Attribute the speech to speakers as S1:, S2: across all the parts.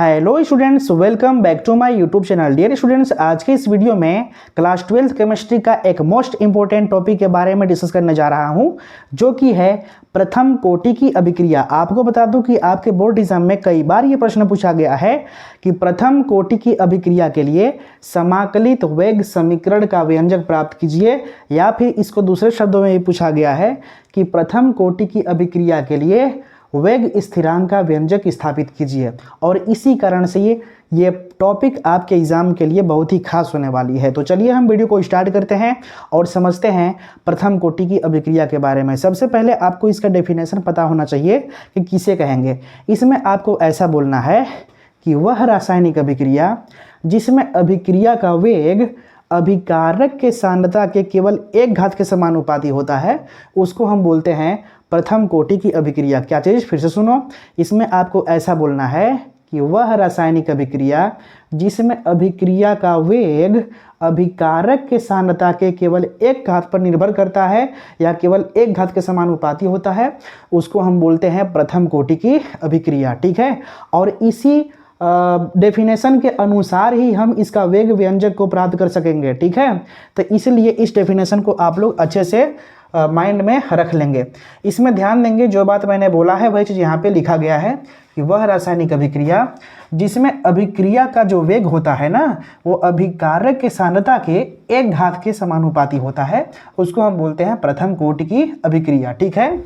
S1: Hello students, welcome back to my YouTube channel. Dear students, आज के इस video में क्लास 12th केमिस्ट्री का एक मोस्ट इंपॉर्टेंट टॉपिक के बारे में डिस्कस करने जा रहा हूं, जो कि है प्रथम कोटि की अभिक्रिया। आपको बता दूं कि आपके बोर्ड एग्जाम में कई बार ये प्रश्न पूछा गया है कि प्रथम कोटि की अभिक्रिया के लिए समाकलित वेग समीकरण का व्यंजक प्राप्त कीजिए, या फिर इसको दूसरे शब्दों में भी पूछा गया है कि प्रथम कोटि की अभिक्रिया के लिए वेग स्थिरांक का व्यंजक स्थापित कीजिए। और इसी कारण से ये टॉपिक आपके एग्जाम के लिए बहुत ही खास होने वाली है। तो चलिए हम वीडियो को स्टार्ट करते हैं और समझते हैं प्रथम कोटि की अभिक्रिया के बारे में। सबसे पहले आपको इसका डेफिनेशन पता होना चाहिए कि किसे कहेंगे। इसमें आपको ऐसा बोलना है कि वह रासायनिक अभिक्रिया जिसमें अभिक्रिया का वेग अभिकारक के सांद्रता के केवल एक घात के समानुपाती होता है, उसको हम बोलते हैं प्रथम कोटि की अभिक्रिया। क्या चीज़, फिर से सुनो। इसमें आपको ऐसा बोलना है कि वह रासायनिक अभिक्रिया जिसमें अभिक्रिया का वेग अभिकारक के सांद्रता के केवल एक घात पर निर्भर करता है या केवल एक घात के समानुपाती होता है, उसको हम बोलते हैं प्रथम कोटि की अभिक्रिया। ठीक है, और इसी डेफिनेशन के अनुसार ही हम इसका वेग व्यंजक को प्राप्त कर सकेंगे। ठीक है, तो इसलिए इस डेफिनेशन को आप लोग अच्छे से माइंड में रख लेंगे। इसमें ध्यान देंगे, जो बात मैंने बोला है वही चीज़ यहाँ पे लिखा गया है कि वह रासायनिक अभिक्रिया जिसमें अभिक्रिया का जो वेग होता है ना, वो अभिकारक के सांद्रता के एक घात के समानुपाती होता है, उसको हम बोलते हैं प्रथम कोटि की अभिक्रिया। ठीक है,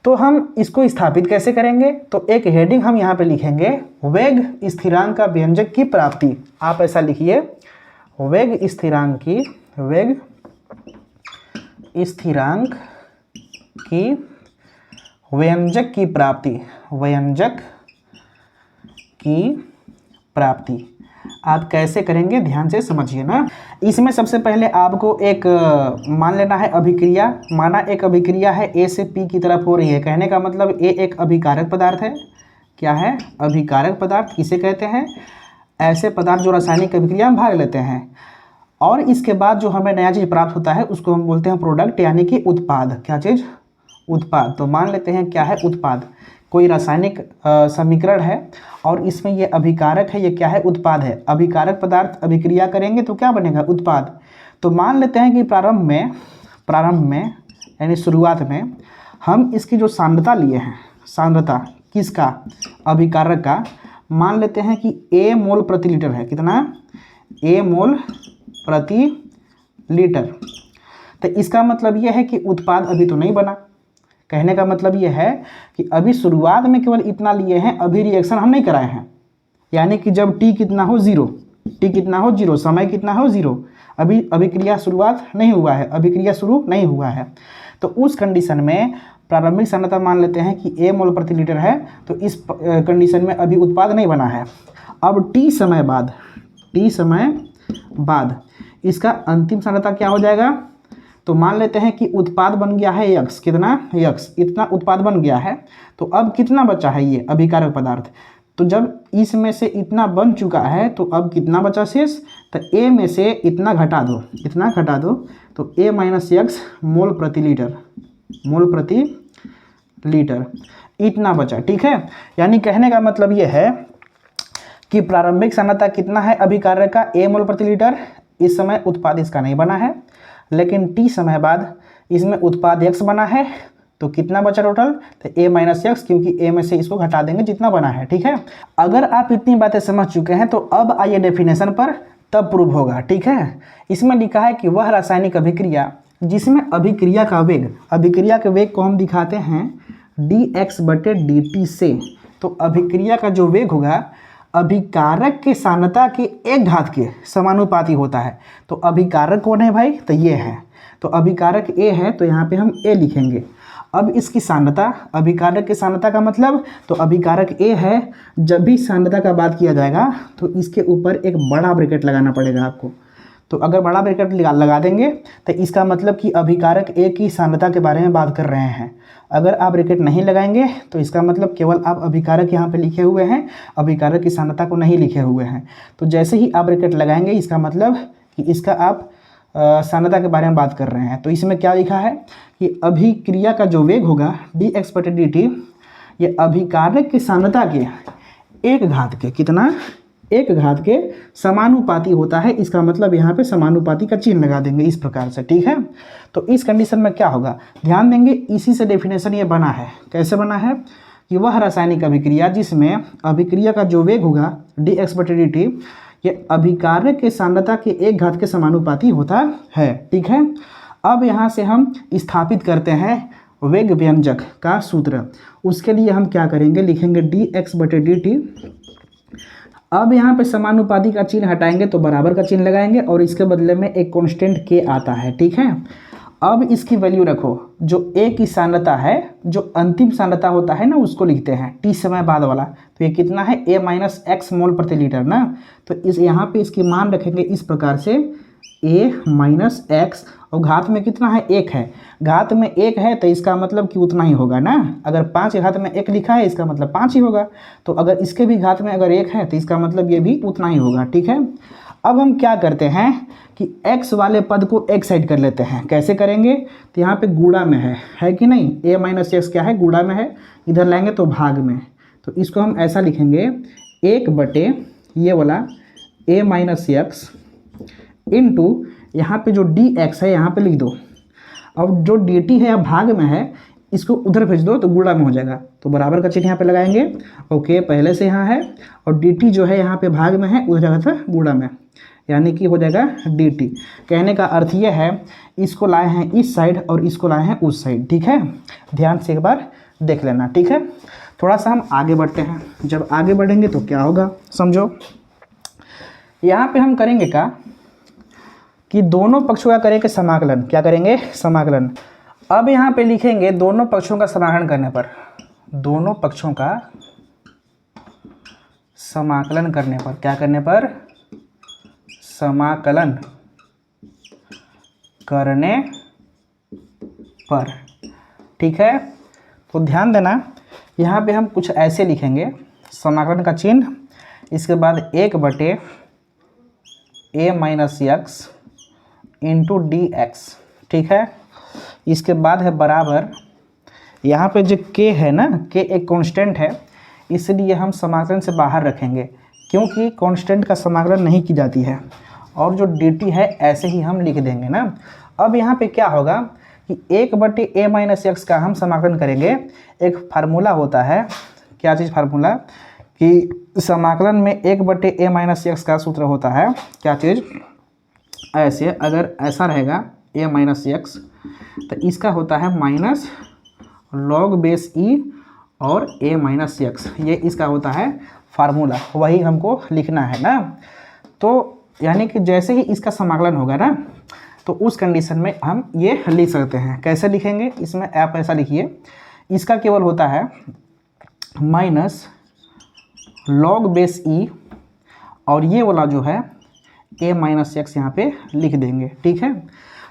S1: तो हम इसको स्थापित कैसे करेंगे? तो एक हेडिंग हम यहाँ पे लिखेंगे, वेग स्थिरांक का व्यंजक की प्राप्ति। आप ऐसा लिखिए, वेग स्थिरांक की व्यंजक की प्राप्ति आप कैसे करेंगे, ध्यान से समझिए ना। इसमें सबसे पहले आपको एक मान लेना है अभिक्रिया। माना एक अभिक्रिया है ए से पी की तरफ हो रही है, कहने का मतलब ए एक अभिकारक पदार्थ है। क्या है? अभिकारक पदार्थ। किसे कहते हैं? ऐसे पदार्थ जो रासायनिक अभिक्रिया में भाग लेते हैं। और इसके बाद जो हमें नया चीज़ प्राप्त होता है उसको हम बोलते हैं प्रोडक्ट, यानी कि उत्पाद। क्या चीज़? उत्पाद। तो मान लेते हैं क्या है? उत्पाद। कोई रासायनिक समीकरण है और इसमें ये अभिकारक है, ये क्या है? उत्पाद है। अभिकारक पदार्थ अभिक्रिया करेंगे तो क्या बनेगा? उत्पाद। तो मान लेते हैं कि प्रारंभ में यानी शुरुआत में हम इसकी जो सांद्रता लिए हैं, सांद्रता किसका? अभिकारक का, मान लेते हैं कि A मोल प्रति लीटर है। कितना? A मोल प्रति लीटर। तो इसका मतलब यह है कि उत्पाद अभी तो नहीं बना। कहने का मतलब यह है कि अभी शुरुआत में केवल इतना लिए हैं, अभी रिएक्शन हम नहीं कराए हैं। यानी कि जब t कितना हो 0, समय कितना हो 0, अभी अभिक्रिया शुरुआत नहीं हुआ है, अभिक्रिया शुरू नहीं हुआ है। तो उस कंडीशन में प्रारंभिक सांद्रता मान लेते हैं कि A मोल प्रति लीटर है, तो इस कंडीशन में अभी उत्पाद नहीं बना है। अब t समय बाद इसका अंतिम सांद्रता क्या हो जाएगा? तो मान लेते हैं कि उत्पाद बन गया है x। कितना? x। इतना उत्पाद बन गया है। तो अब कितना बचा है ये अभिकारक पदार्थ? तो जब इसमें से इतना बन चुका है तो अब कितना बचा शेष? तो a में से इतना घटा दो, तो a माइनस x मोल प्रति लीटर इतना बचा। ठीक है, यानी कहने का मतलब ये है कि प्रारंभिक सांद्रता कितना है अभिकारक का? A मोल प्रति लीटर। इस समय उत्पाद इसका नहीं बना है, लेकिन t समय बाद इसमें उत्पाद x बना है। तो कितना बचा टोटल? तो a माइनस एक्स, क्योंकि a में से इसको घटा देंगे जितना बना है। ठीक है, अगर आप इतनी बातें समझ चुके हैं तो अब आइए डेफिनेशन पर, तब प्रूव होगा। ठीक है, इसमें लिखा है कि वह रासायनिक अभिक्रिया जिसमें अभिक्रिया के वेग को हम दिखाते हैं dx/dt से। तो अभिक्रिया का जो वेग होगा अभिकारक के सांद्रता के एक घात के समानुपाती होता है। तो अभिकारक कौन है भाई? तो ये है। तो अभिकारक A है, तो यहाँ पे हम A लिखेंगे। अब इसकी सांद्रता, अभिकारक की सांद्रता का मतलब, तो अभिकारक A है। जब भी सांद्रता का बात किया जाएगा तो इसके ऊपर एक बड़ा ब्रैकेट लगाना पड़ेगा आपको। तो अगर बड़ा ब्रैकेट लगा देंगे तो इसका मतलब कि अभिकारक A की सांद्रता के बारे में बात कर रहे हैं। अगर आप ब्रैकेट नहीं लगाएंगे तो इसका मतलब केवल आप अभिकारक यहाँ पे लिखे हुए हैं, अभिकारक की सांद्रता को नहीं लिखे हुए हैं। तो जैसे ही आप ब्रैकेट लगाएंगे इसका मतलब कि इसका आप सांद्रता के बारे में बात कर रहे हैं। तो इसमें क्या लिखा है कि अभिक्रिया का जो वेग होगा dx/dt, ये अभिकारक की सांद्रता के एक घात के, कितना, एक घात के समानुपाती होता है। इसका मतलब यहाँ पे समानुपाती का चिन्ह लगा देंगे इस प्रकार से, ठीक है। तो इस कंडीशन में क्या होगा, ध्यान देंगे, इसी से डेफिनेशन ये बना है। कैसे बना है कि वह रासायनिक अभिक्रिया जिसमें अभिक्रिया का जो वेग होगा dx/dt, ये अभिकारक के सांद्रता के एक घात के समानुपाती होता है, ठीक है। अब यहाँ से हम स्थापित करते हैं वेग व्यंजक का सूत्र। उसके लिए हम क्या करेंगे, लिखेंगे dx/dt। अब यहाँ पे समानुपाती का चिन्ह हटाएंगे तो बराबर का चिन्ह लगाएंगे और इसके बदले में एक कांस्टेंट के आता है, ठीक है। अब इसकी वैल्यू रखो, जो ए की सांद्रता है, जो अंतिम सांद्रता होता है ना, उसको लिखते हैं टी समय बाद वाला। तो ये कितना है, a माइनस एक्स मोल प्रति लीटर ना। तो इस यहाँ पे इसकी मान रखेंगे इस प्रकार से, a माइनस एक्स, और घात में कितना है, एक है। घात में एक है तो इसका मतलब कि उतना ही होगा ना। अगर 5 घात में एक लिखा है इसका मतलब 5 ही होगा। तो अगर इसके भी घात में अगर एक है तो इसका मतलब ये भी उतना ही होगा, ठीक है। अब हम क्या करते हैं कि x वाले पद को एक साइड कर लेते हैं। कैसे करेंगे, तो यहाँ पे गुणा में है कि नहीं, a माइनस एक्स क्या है, गुणा में है, इधर लाएंगे तो भाग में। तो इसको हम ऐसा लिखेंगे, 1/, ये वाला a माइनस एक्स इंटू यहाँ पे जो dx है यहाँ पे लिख दो। अब जो dt है या भाग में है, इसको उधर भेज दो तो गुणा में हो जाएगा। तो बराबर का चिन्ह यहाँ पे लगाएंगे, ओके, पहले से यहाँ है, और dt जो है यहाँ पे भाग में है, उधर जगह था गुणा में, यानी कि हो जाएगा dt। कहने का अर्थ ये है, इसको लाए हैं इस साइड और इसको लाए हैं उस साइड, ठीक है। ध्यान से एक बार देख लेना, ठीक है। थोड़ा सा हम आगे बढ़ते हैं। जब आगे बढ़ेंगे तो क्या होगा समझो, यहाँ पे हम करेंगे क्या कि दोनों पक्षों का करेंगे समाकलन। क्या करेंगे, समाकलन। अब यहाँ पे लिखेंगे दोनों पक्षों का समाकलन करने पर, दोनों पक्षों का समाकलन करने पर, क्या करने पर, समाकलन करने पर, ठीक है। तो ध्यान देना, यहाँ पे हम कुछ ऐसे लिखेंगे, समाकलन का चिन्ह, इसके बाद 1/, a minus x into dx, ठीक है। इसके बाद है बराबर, यहाँ पे जो k है ना, k एक कांस्टेंट है, इसलिए हम समाकलन से बाहर रखेंगे, क्योंकि कांस्टेंट का समाकलन नहीं की जाती है। और जो dt है ऐसे ही हम लिख देंगे ना। अब यहाँ पे क्या होगा कि 1/, a माइनस एक्स का हम समाकलन करेंगे। एक फार्मूला होता है, क्या चीज़ फार्मूला, कि समाकलन में 1/, a माइनस एक्स का सूत्र होता है, क्या चीज़, ऐसे, अगर ऐसा रहेगा a माइनस एक्स तो इसका होता है माइनस log बेस e और a माइनस एक्स, ये इसका होता है फार्मूला, वही हमको लिखना है ना। तो यानी कि जैसे ही इसका समाकलन होगा ना, तो उस कंडीशन में हम ये लिख सकते हैं। कैसे लिखेंगे, इसमें आप ऐसा लिखिए, इसका केवल होता है माइनस log बेस e, और ये वाला जो है a माइनस एक्स यहाँ पे लिख देंगे, ठीक है।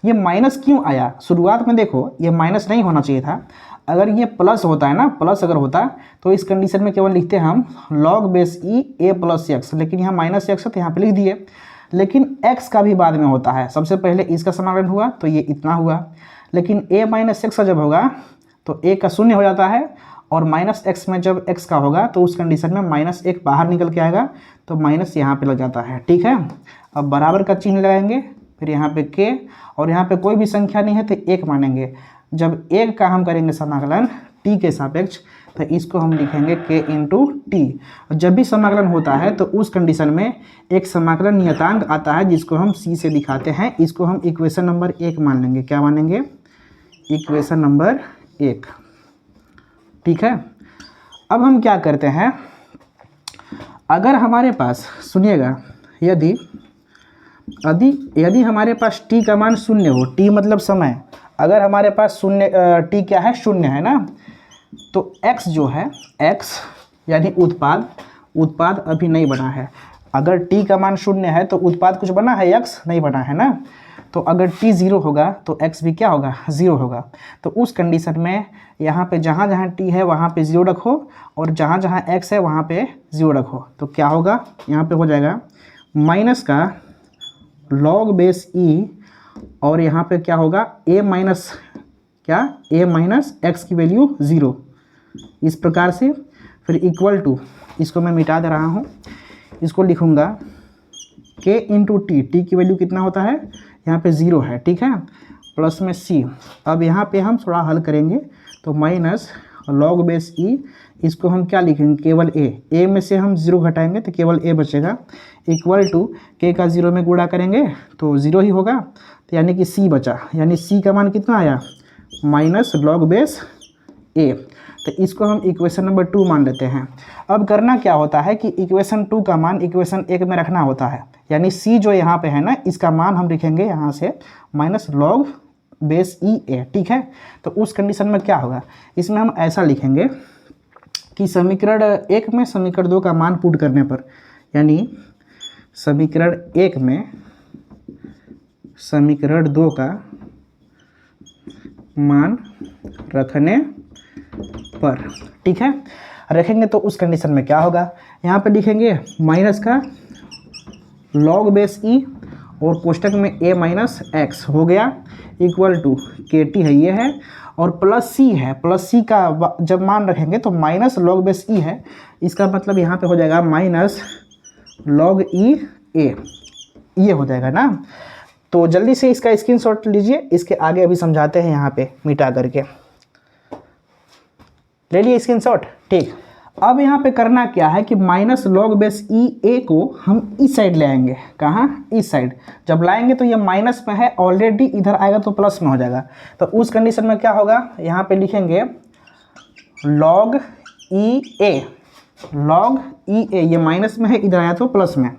S1: ये माइनस क्यों आया, शुरुआत में देखो ये माइनस नहीं होना चाहिए था। अगर ये प्लस होता है ना, प्लस अगर होता तो इस कंडीशन में केवल लिखते हैं हम log base e a plus x, लेकिन यहाँ माइनस एक्स है तो यहाँ पे लिख दिए। लेकिन x का भी बाद में होता है, सबसे पहले इसका समाकलन हुआ तो ये इतना हुआ, लेकिन a माइनस एक्स का जब होगा तो a का शून्य हो जाता है, और माइनस एक्स में जब x का होगा तो उस कंडीशन में माइनस एक बाहर निकल के आएगा, तो माइनस यहाँ पे लग जाता है, ठीक है। अब बराबर का चिन्ह लगाएंगे, फिर यहाँ पे k, और यहाँ पे कोई भी संख्या नहीं है तो 1 मानेंगे। जब 1 का हम करेंगे समाकलन t के सापेक्ष, तो इसको हम लिखेंगे k इंटू टी। जब भी समाकलन होता है तो उस कंडीशन में एक समाकलन नियतांक आता है जिसको हम c से दिखाते हैं, इसको हम इक्वेशन नंबर 1 मान लेंगे। क्या मानेंगे, इक्वेशन नंबर 1, ठीक है। अब हम क्या करते हैं, अगर हमारे पास, सुनिएगा, यदि हमारे पास t का मान 0 हो, t मतलब समय, अगर हमारे पास t क्या है, 0 है ना, तो x जो है, x यानी उत्पाद अभी नहीं बना है। अगर t का मान 0 है तो उत्पाद कुछ बना है, x नहीं बना है ना। तो अगर t 0 होगा तो x भी क्या होगा, 0 होगा। तो उस कंडीशन में यहाँ पे जहाँ जहाँ t है वहाँ पे 0 रखो, और जहाँ जहाँ x है वहाँ पे 0 रखो। तो क्या होगा, यहाँ पे हो जाएगा माइनस का log बेस e, और यहाँ पे क्या होगा, a माइनस एक्स की वैल्यू 0, इस प्रकार से। फिर इक्वल टू इसको मैं मिटा दे रहा हूँ, इसको लिखूँगा k इंटू टी, टी की वैल्यू कितना होता है, यहाँ पे 0 है, ठीक है, प्लस में c। अब यहाँ पे हम थोड़ा हल करेंगे तो माइनस लॉग बेस ई, इसको हम क्या लिखेंगे, केवल a में से हम 0 घटाएंगे तो केवल a बचेगा, इक्वल टू k का 0 में गुणा करेंगे तो 0 ही होगा, तो यानी कि c बचा, यानी c का मान कितना आया, माइनस लॉग बेस a। तो इसको हम इक्वेशन नंबर 2 मान लेते हैं। अब करना क्या होता है कि इक्वेशन 2 का मान इक्वेशन 1 में रखना होता है, यानी c जो यहाँ पे है ना, इसका मान हम लिखेंगे यहाँ से माइनस लॉग बेस ई ए, ठीक है। तो उस कंडीशन में क्या होगा, इसमें हम ऐसा लिखेंगे कि समीकरण 1 में समीकरण 2 का मान पुट करने पर, यानी समीकरण 1 में समीकरण 2 का मान रखने पर, ठीक है, रखेंगे तो उस कंडीशन में क्या होगा, यहाँ पे लिखेंगे माइनस का लॉग बेस ई और कोष्टक में a माइनस एक्स हो गया, इक्वल टू के टी है ये है, और प्लस सी है, प्लस सी का जब मान रखेंगे तो माइनस लॉग बेस ई है, इसका मतलब यहाँ पे हो जाएगा माइनस लॉग ई ए, ये हो जाएगा ना। तो जल्दी से इसका स्क्रीनशॉट लीजिए, इसके आगे अभी समझाते हैं यहाँ पे मिटा करके, ले लिए स्क्रीनशॉट, ठीक। अब यहाँ पे करना क्या है कि माइनस लॉग बेस ई ए को हम इस साइड ले आएंगे, कहाँ, इस साइड। जब लाएंगे तो ये माइनस में है ऑलरेडी, इधर आएगा तो प्लस में हो जाएगा। तो उस कंडीशन में क्या होगा, यहाँ पे लिखेंगे लॉग ई ए, लॉग ई ए, ये माइनस में है, इधर आया तो प्लस में,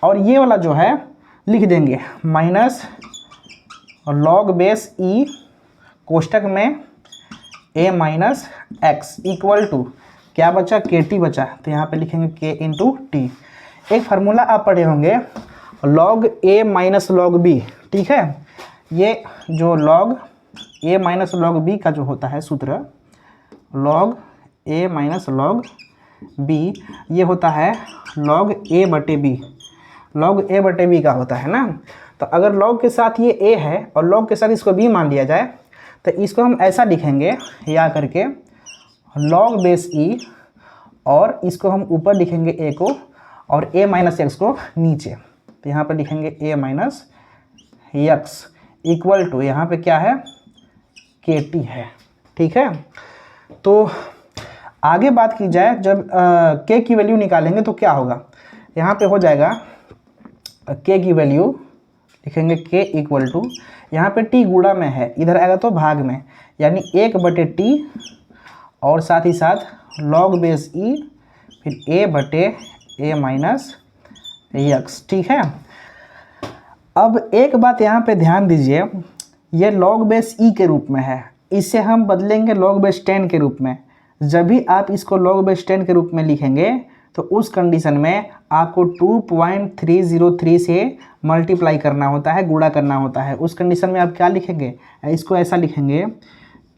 S1: और ये वाला जो है लिख देंगे माइनस लॉग बेस ई कोष्टक में a minus x, equal to क्या बचा, के टी बचा, तो यहाँ पे लिखेंगे k इंटू टी। एक फार्मूला आप पढ़े होंगे log a minus log b, ठीक है। ये जो log a minus log b का जो होता है सूत्र, log a minus log b, ये होता है log a बटे b, log a बटे b का होता है ना। तो अगर log के साथ ये a है और log के साथ इसको b मान लिया जाए तो इसको हम ऐसा लिखेंगे या करके log बेस e, और इसको हम ऊपर लिखेंगे a को और a माइनस एक्स को नीचे, तो यहाँ पे लिखेंगे a minus x, equal to यहाँ पे क्या है, के टी है, ठीक है। तो आगे बात की जाए, जब k की वैल्यू निकालेंगे तो क्या होगा, यहाँ पे हो जाएगा k की वैल्यू लिखेंगे k इक्वल टू, यहाँ पे t गुणा में है, इधर आएगा तो भाग में, यानी 1 बटे t और साथ ही साथ लॉग बेस e, फिर a बटे a माइनस एक्स, ठीक है। अब एक बात यहाँ पे ध्यान दीजिए, ये लॉग बेस e के रूप में है, इसे हम बदलेंगे लॉग बेस 10 के रूप में। जब भी आप इसको लॉग बेस 10 के रूप में लिखेंगे तो उस कंडीशन में आपको 2.303 से मल्टीप्लाई करना होता है, गुणा करना होता है। उस कंडीशन में आप क्या लिखेंगे, इसको ऐसा लिखेंगे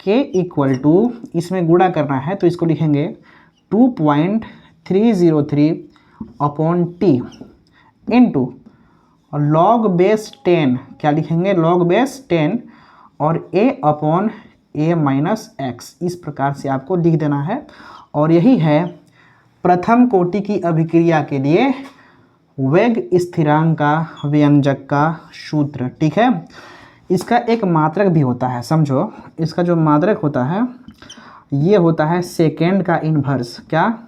S1: k इक्वल टू, इसमें गुणा करना है तो इसको लिखेंगे 2.303 upon T into log base 10, क्या लिखेंगे, लॉग बेस 10 और a upon a minus x, इस प्रकार से आपको लिख देना है। और यही है प्रथम कोटि की अभिक्रिया के लिए वेग स्थिरांक का व्यंजक का सूत्र, ठीक है। इसका एक मात्रक भी होता है, समझो, इसका जो मात्रक होता है ये होता है सेकेंड का इन्वर्स, क्या,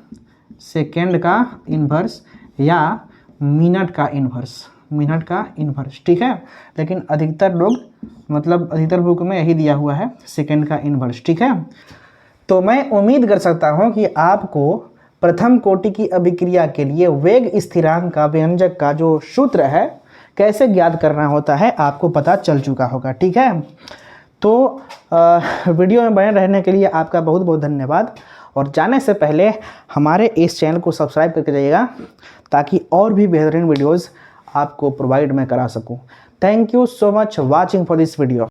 S1: सेकेंड का इन्वर्स या मिनट का इन्वर्स, मिनट का इन्वर्स, ठीक है। लेकिन अधिकतर लोग, मतलब अधिकतर बुक में यही दिया हुआ है सेकेंड का इन्वर्स, ठीक है। तो मैं उम्मीद कर सकता हूँ कि आपको प्रथम कोटि की अभिक्रिया के लिए वेग स्थिरांक का व्यंजक का जो सूत्र है कैसे ज्ञात करना होता है आपको पता चल चुका होगा, ठीक है। तो वीडियो में बने रहने के लिए आपका बहुत बहुत धन्यवाद, और जाने से पहले हमारे इस चैनल को सब्सक्राइब करके जाइएगा ताकि और भी बेहतरीन वीडियोज़ आपको प्रोवाइड मैं करा सकूँ। Thank you so much watching for this video.